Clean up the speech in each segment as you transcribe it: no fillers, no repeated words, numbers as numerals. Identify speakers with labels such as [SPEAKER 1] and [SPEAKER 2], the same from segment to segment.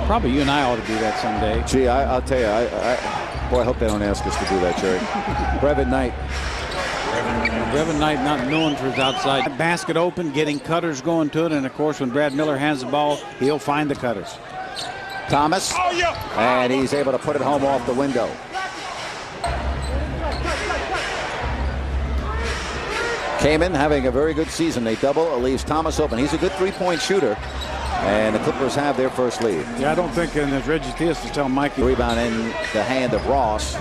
[SPEAKER 1] Probably you and I ought to do that someday.
[SPEAKER 2] Gee, I'll tell you, boy, I hope they don't ask us to do that, Jerry. Brevin Knight.
[SPEAKER 1] Brevin Knight not known for his outside. Basket open, getting cutters going to it, and of course when Brad Miller has the ball, he'll find the cutters.
[SPEAKER 2] Thomas, and he's able to put it home off the window. Kaman having a very good season. They double, it leaves Thomas open. He's a good three-point shooter, and the Clippers have their first lead.
[SPEAKER 1] Yeah, I don't think as Reggie Theus to tell Mikey.
[SPEAKER 2] Rebound in the hand of Ross.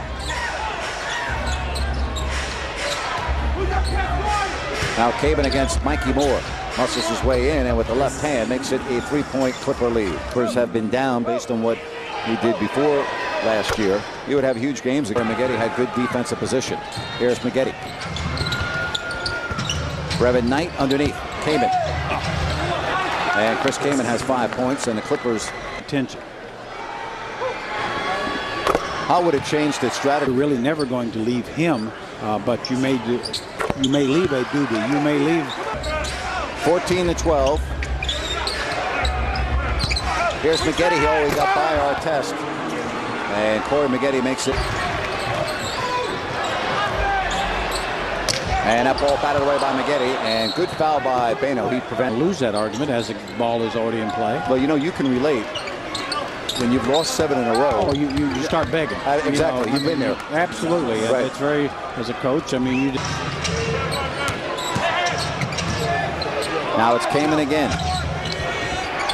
[SPEAKER 2] Now Kaman against Mikey Moore. Muscles his way in, and with the left hand makes it a three-point Clipper lead. Clippers have been down based on what he did before last year. You would have huge games where Maggette had good defensive position. Here's Maggette. Brevin Knight underneath. Kaman. And Chris Kaman has 5 points, and the Clippers.
[SPEAKER 1] Attention.
[SPEAKER 2] How would it change the strategy?
[SPEAKER 1] You're really never going to leave him, but you may leave a Doobie. You may leave.
[SPEAKER 2] 14-12. Here's Maggette. He always got by Artest. And Corey Maggette makes it. And that ball batted away by Maggette. And good foul by Bano. He prevented.
[SPEAKER 1] Lose that argument as the ball is already in play.
[SPEAKER 2] Well, you know, you can relate. When you've lost 7 in a row.
[SPEAKER 1] Oh, you start begging.
[SPEAKER 2] Exactly. You've been there.
[SPEAKER 1] Absolutely.
[SPEAKER 2] Right.
[SPEAKER 1] It's very, as a coach, I mean, you.
[SPEAKER 2] Now it's Kaman again.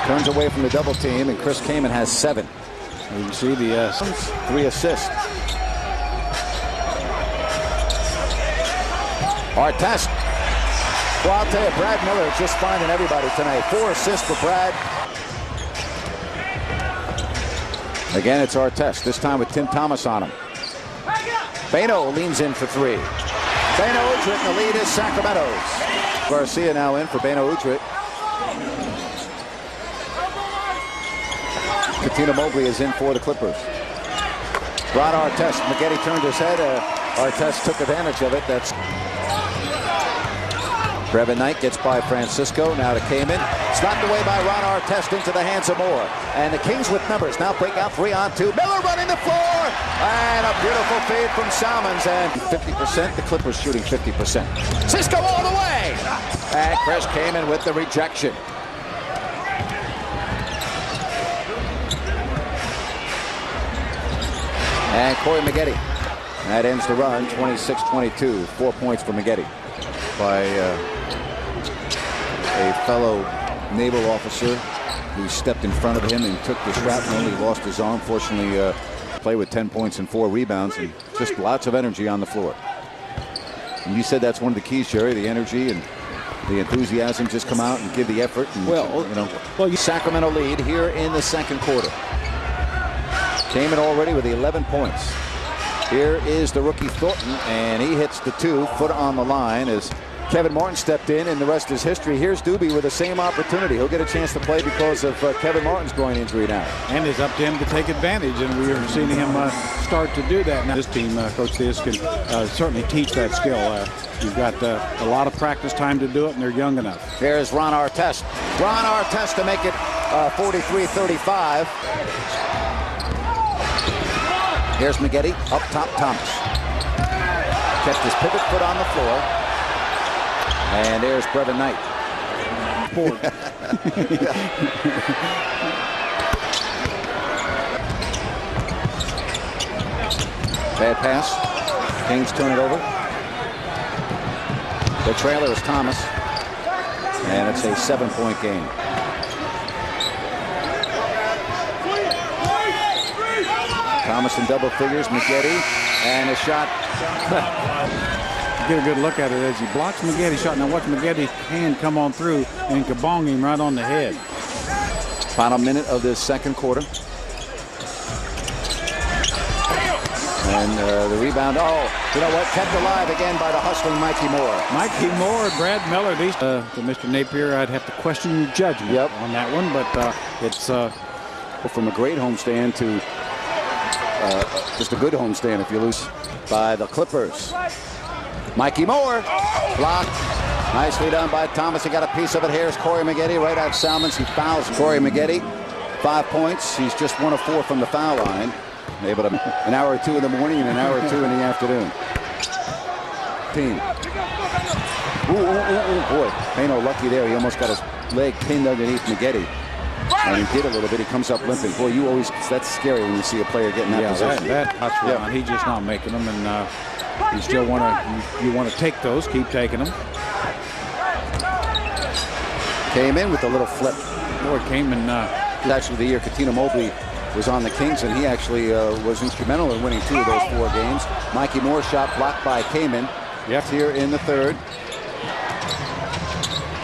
[SPEAKER 2] Turns away from the double team, and Chris Kaman has 7.
[SPEAKER 1] You can see the
[SPEAKER 2] 3 assists. Artest. Well, I'll tell you, Brad Miller is just finding everybody tonight. 4 assists for Brad. Again, it's Artest, this time with T.Thomas on him. Bano leans in for 3. Bano Udrit, and the lead is Sacramento's. Garcia now in for Bano Udrit. Katina Mobley is in for the Clippers. Ron Artest. Maggette turned his head. Artest took advantage of it. That's Brevin Knight gets by Francisco. Now to Kaman. Slapped away by Ron Artest into the hands of Moore. And the Kings with numbers. Now break out 3-on-2. Miller running the floor. And a beautiful fade from Salmons. And 50%. The Clippers shooting 50%. Cisco all the way. And Chris Kaman with the rejection. And Corey Maggette. That ends the run. 26-22. 4 points for Maggette. By a fellow naval officer who stepped in front of him and took the shrapnel. He lost his arm. Fortunately, played with 10 points and 4 rebounds, and just lots of energy on the floor. And you said that's one of the keys, Jerry, the energy and the enthusiasm. Just come out and give the effort. And, Sacramento lead here in the second quarter. Came in already with 11 points. Here is the rookie Thornton, and he hits the 2. Foot on the line as Kevin Martin stepped in, and the rest is history. Here's Doobie with the same opportunity. He'll get a chance to play because of Kevin Martin's groin injury now.
[SPEAKER 1] And it's up to him to take advantage, and we are seeing him start to do that. Now, this team, Coach Theus, can certainly teach that skill. You've got a lot of practice time to do it, and they're young enough.
[SPEAKER 2] There's Ron Artest. Ron Artest to make it 43-35. Here's Maggette, up top Thomas. Kept his pivot foot on the floor. And there's Brevin Knight. Bad pass. Kings turn it over. The trailer is Thomas. And it's a 7-point game. Thomas in double figures, Maggette, and a shot.
[SPEAKER 1] Get a good look at it as he blocks Maggette's shot. Now watch Maggette's hand come on through and kabong him right on the head.
[SPEAKER 2] Final minute of this second quarter. And the rebound, you know what, kept alive again by the hustling Mikey Moore.
[SPEAKER 1] Mikey Moore, Brad Miller, these to Mr. Napier, I'd have to question your judgment on that one, but it's
[SPEAKER 2] from a great homestand to just a good homestand if you lose by the Clippers. Mikey Moore, blocked. Nicely done by Thomas. He got a piece of it. Here's Corey Maggette right out of Salmons. He fouls Corey Maggette. 5 points. He's just 1 of 4 from the foul line. Able to an hour or 2 in the morning and an hour or 2 in the afternoon. Team. Boy, Pano lucky there. He almost got his leg pinned underneath Maggette. And he did a little bit. He comes up limping. Boy, that's scary when you see a player get in that position.
[SPEAKER 1] That touchdown, he's just not making them, and you still want to take those, keep taking them.
[SPEAKER 2] Came in with a little flip.
[SPEAKER 1] Boy, Kaman.
[SPEAKER 2] Actually, the year Katina Mobley was on the Kings, and he actually was instrumental in winning 2 of those 4 games. Mikey Moore's shot blocked by Kaman.
[SPEAKER 1] Yep.
[SPEAKER 2] Here in the 3rd.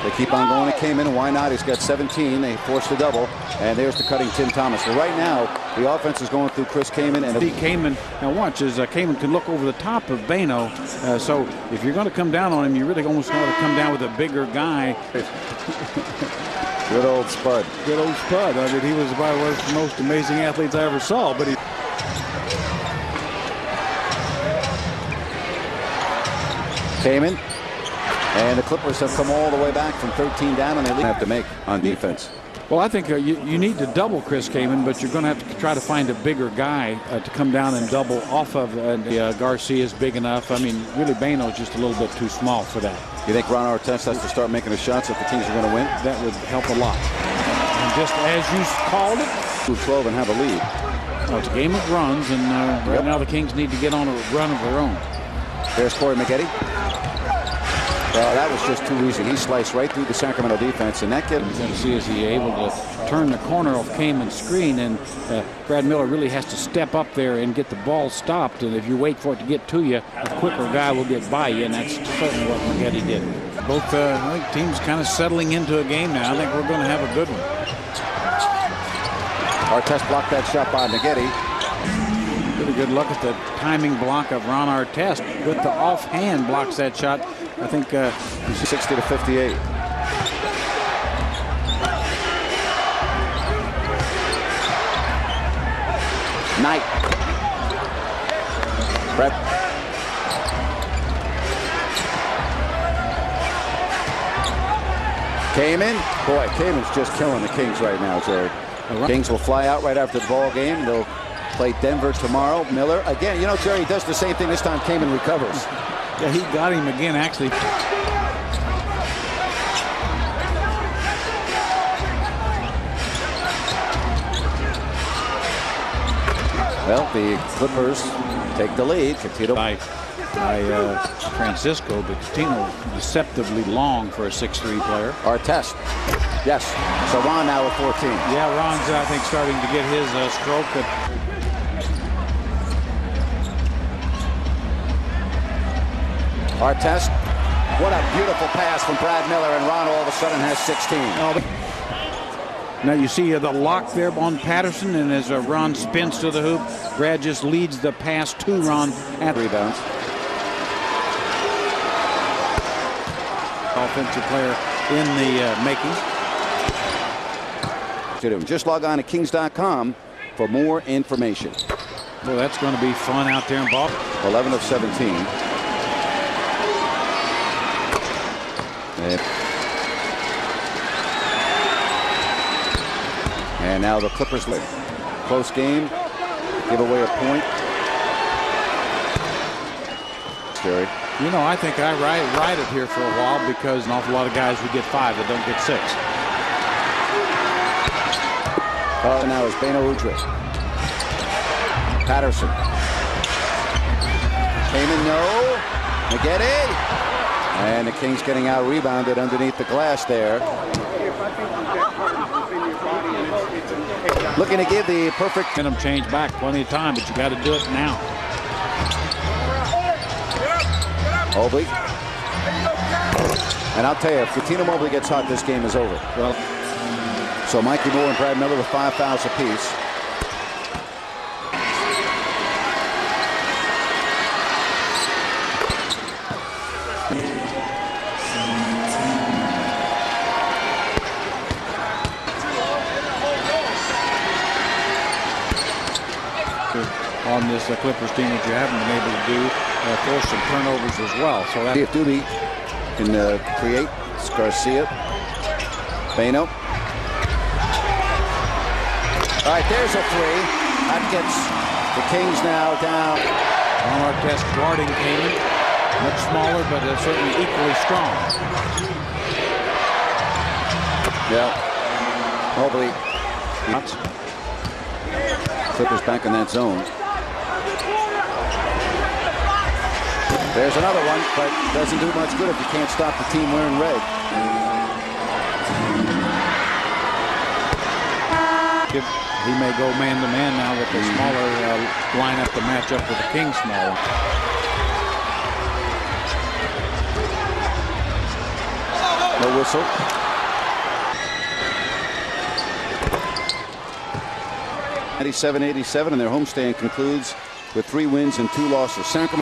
[SPEAKER 2] They keep on going to Kaman. Why not? He's got 17. They force the double. And there's the cutting T.Thomas. Well, right now, the offense is going through Chris Kaman. And
[SPEAKER 1] Kaman, now watch, as Kaman can look over the top of Bano. So if you're going to come down on him, you really almost want to come down with a bigger guy.
[SPEAKER 2] Good old Spud.
[SPEAKER 1] Good old Spud. I mean, he was probably one of the most amazing athletes I ever saw. But he.
[SPEAKER 2] Kaman. And the Clippers have come all the way back from 13 down, and they have to make on defense.
[SPEAKER 1] Well, I think you need to double Chris Kaman, but you're going to have to try to find a bigger guy to come down and double off of. Garcia's big enough. I mean, really, Bano's just a little bit too small for that.
[SPEAKER 2] You think Ron Artest has to start making the shots if the Kings are going to win?
[SPEAKER 1] That would help a lot. And just as you called it,
[SPEAKER 2] 12 and have a lead.
[SPEAKER 1] Well, it's a game of runs, and right now the Kings need to get on a run of their own.
[SPEAKER 2] There's Corey Maggette. Well, that was just too easy. He sliced right through the Sacramento defense, and that kid.
[SPEAKER 1] You're going to see, is he able to turn the corner of Kaman's screen, and Brad Miller really has to step up there and get the ball stopped. And if you wait for it to get to you, a quicker guy will get by you, and that's certainly what Maggette did. Both I think teams kind of settling into a game now. I think we're going to have a good one.
[SPEAKER 2] Artest blocked that shot by Maggette.
[SPEAKER 1] Really good look at the timing block of Ron Artest. With the offhand blocks that shot. I think
[SPEAKER 2] 60 to 58. Knight. Brett. Kaman. Boy, Kaman's just killing the Kings right now, Jerry. Kings will fly out right after the ball game. They'll play Denver tomorrow. Miller again. You know, Jerry does the same thing this time. Kaman recovers.
[SPEAKER 1] Yeah, he got him again, actually.
[SPEAKER 2] Well, the Clippers take the lead.
[SPEAKER 1] By Francisco, but Coutinho deceptively long for a 6'3" player.
[SPEAKER 2] Artest. Yes. So Ron now with 14.
[SPEAKER 1] Yeah, Ron's, I think, starting to get his stroke.
[SPEAKER 2] Artest. What a beautiful pass from Brad Miller, and Ron all of a sudden has 16.
[SPEAKER 1] Now you see the lock there on Patterson, and as Ron spins to the hoop, Brad just leads the pass to Ron at
[SPEAKER 2] rebounds.
[SPEAKER 1] Offensive player in the making.
[SPEAKER 2] Just log on to Kings.com for more information.
[SPEAKER 1] Well, that's going to be fun out there in Boston.
[SPEAKER 2] 11 of 17. And now the Clippers lead. Close game. Give away a point. Scary.
[SPEAKER 1] You know, I think I ride it here for a while because an awful lot of guys would get 5 that don't get 6.
[SPEAKER 2] Now is Bano Udrih. Patterson. Kaman, no. Maggette. And the Kings getting out rebounded underneath the glass there. Looking to give the perfect.
[SPEAKER 1] Get them change back plenty of time, but you got to do it now.
[SPEAKER 2] Mobley. And I'll tell you, if Katina Mobley gets hot, this game is over.
[SPEAKER 1] Well,
[SPEAKER 2] so Mikey Moore and Brad Miller with 5 fouls apiece.
[SPEAKER 1] On this Clippers team that you haven't been able to do, force some turnovers as well. So that
[SPEAKER 2] if Doobie can create. It's Garcia. Bano. All right, there's a three. That gets the Kings now down.
[SPEAKER 1] Artest guarding Kaman. Much smaller, but certainly equally strong.
[SPEAKER 2] Yeah. Mobley. Clippers back in that zone. There's another one, but doesn't do much good if you can't stop the team wearing red.
[SPEAKER 1] He may go man-to-man now with the smaller lineup to match up with the Kings smaller.
[SPEAKER 2] No whistle. '87-'87, and their homestand concludes with 3 wins and 2 losses. Sacramento